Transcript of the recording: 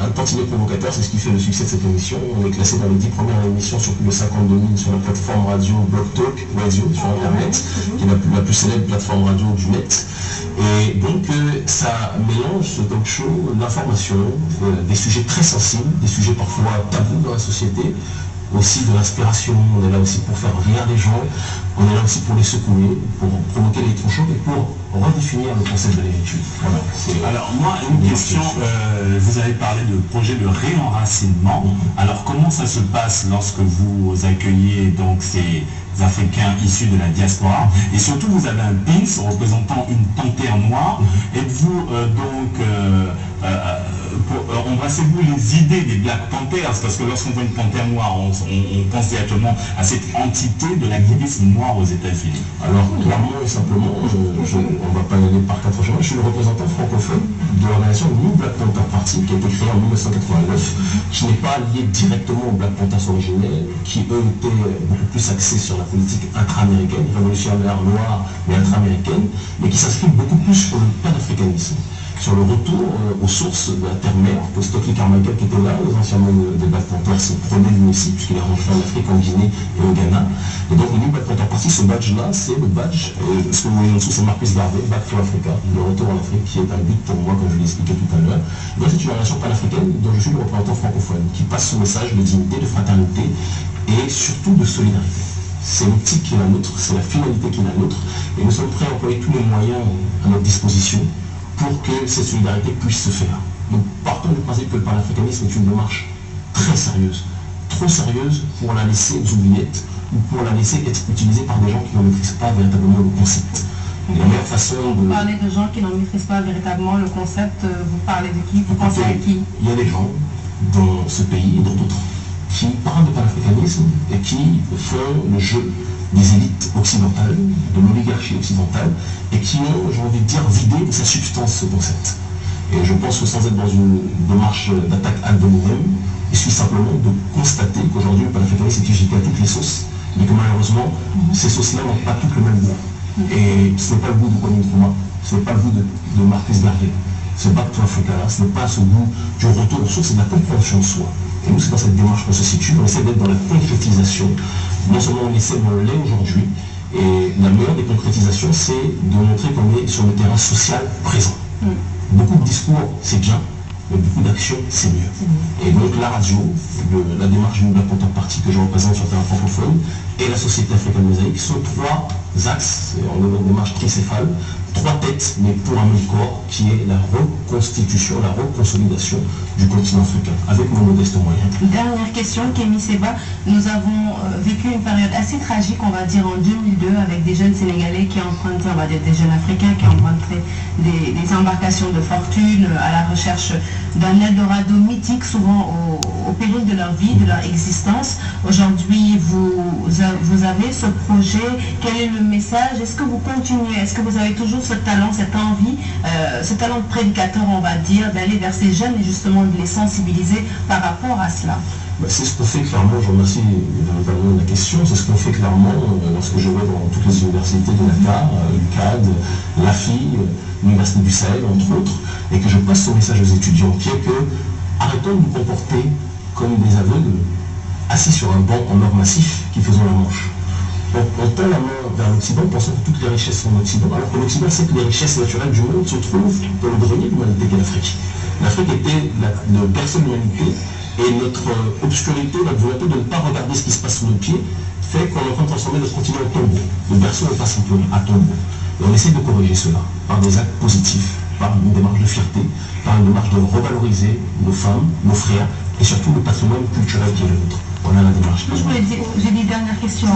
un tantinet provocateur, c'est ce qui fait le succès de cette émission. On est classé dans les 10 premières émissions sur plus de 52 000 sur la plateforme radio Blog Talk Radio sur Internet, qui est la plus célèbre plateforme radio du net. Et donc ça mélange ce talk show, l'information, des sujets très sensibles, des sujets parfois tabous dans la société, aussi de l'inspiration. On est là aussi pour faire rire les gens, on est là aussi pour les secouer, pour provoquer l'électrochoc et pour redéfinir le concept de l'évitude. Voilà, alors moi, une question, vous avez parlé de projet de réenracinement. Alors comment ça se passe lorsque vous accueillez donc ces Africains issus de la diaspora, et surtout vous avez un pins représentant une panthère noire. Êtes-vous embrassez-vous les idées des Black Panthers, parce que lorsqu'on voit une panthère noire, on pense directement à cette entité de l'activisme noir aux États-Unis. Alors clairement et simplement, on ne va pas y aller par quatre chemins, je suis le représentant francophone de l'organisation New Black Panther Party, qui a été créée en 1989, qui n'est pas liée directement aux Black Panthers originels, qui eux étaient beaucoup plus axés sur la politique intra-américaine, révolutionnaire noire mais intra-américaine, mais qui s'inscrit beaucoup plus sur le panafricanisme, sur le retour aux sources de la terre-mère, que Stokely Carmichael qui était là, les anciens membres des Black Panthers se prenaient lui aussi, puisqu'il est rentré en Afrique, en Guinée et au Ghana. Et donc le New Black Panther Party, ce badge-là, c'est le badge, ce que vous voyez en dessous, c'est Marcus Garvey, Back to Africa, le retour en Afrique, qui est un but pour moi, comme je l'ai expliqué tout à l'heure. Et c'est une relation panafricaine dont je suis le représentant francophone, qui passe ce message de dignité, de fraternité et surtout de solidarité. C'est l'optique qui est la nôtre, c'est la finalité qui est la nôtre, et nous sommes prêts à employer tous les moyens à notre disposition pour que cette solidarité puisse se faire. Nous partons du principe que le panafricanisme est une démarche très sérieuse, trop sérieuse pour la laisser aux oubliettes ou pour la laisser être utilisée par des gens qui ne maîtrisent pas véritablement le concept. La meilleure façon de... Vous parlez de gens qui n'en maîtrisent pas véritablement le concept, vous parlez de qui? Vous pensez à qui? Il y a des gens dans ce pays et dans d'autres qui parlent de panafricanisme et qui font le jeu des élites occidentales, de l'oligarchie occidentale, et qui ont, j'ai envie de dire, vidé de sa substance ce concept. Et je pense que sans être dans une démarche d'attaque ad hominem, il suffit simplement de constater qu'aujourd'hui le panafricanisme est utilisé à toutes les sauces, mais que malheureusement, ces sauces-là n'ont pas toutes le même goût. Et ce n'est pas le goût de Kwame Nkrumah, ce n'est pas le goût de Marcus Garvey. Ce Back to Africa là, ce n'est pas ce goût du retour aux sources, c'est de la compréhension de soi. Et nous, c'est dans cette démarche qu'on se situe, on essaie d'être dans la concrétisation. Non seulement on essaie, mais on l'est aujourd'hui. Et la meilleure des concrétisations, c'est de montrer qu'on est sur le terrain social présent. Beaucoup de discours, c'est bien, mais beaucoup d'actions, c'est mieux. Et donc la radio, la démarche du Black Panther Party que je représente sur le terrain francophone, et la Société africaine mosaïque sont trois axes, on est dans une démarche tricéphale, trois têtes, mais pour un même corps, qui est la reconstitution, la reconsolidation du continent africain, avec nos modestes moyens. Dernière question, Kémy Seba. Nous avons vécu une période assez tragique, on va dire en 2002, avec des jeunes Sénégalais qui empruntaient, on va dire des jeunes Africains qui empruntaient des embarcations de fortune à la recherche d'un Eldorado mythique, souvent au péril de leur vie, de leur existence. Aujourd'hui, vous avez ce projet. Quel est le message? Est-ce que vous continuez? Est-ce que vous avez toujours ce talent, cette envie, ce talent de prédicateur, on va dire, d'aller vers ces jeunes et justement de les sensibiliser par rapport à cela? C'est ce qu'on fait clairement, je remercie véritablement la question, c'est ce qu'on fait clairement lorsque je vais dans toutes les universités de Dakar, l'UCAD, l'AFI, l'Université du Sahel, entre autres, et que je passe ce message aux étudiants, qui est que arrêtons de nous comporter comme des aveugles assis sur un banc en or massif qui faisons la manche. On tend la main vers l'Occident, pensant que toutes les richesses sont en Occident, alors que l'Occident sait que les richesses naturelles du monde se trouvent dans le grenier de l'humanité qu'est l'Afrique. L'Afrique était le berceau de l'humanité, et notre obscurité, notre volonté de ne pas regarder ce qui se passe sous nos pieds, fait qu'on est en train de transformer notre continent en tombeau. Le berceau n'est pas simplement à tombeau. Et on essaie de corriger cela par des actes positifs, par une démarche de fierté, par une démarche de revaloriser nos femmes, nos frères, et surtout le patrimoine culturel qui est le nôtre. Voilà la démarche. J'ai dit dernière question.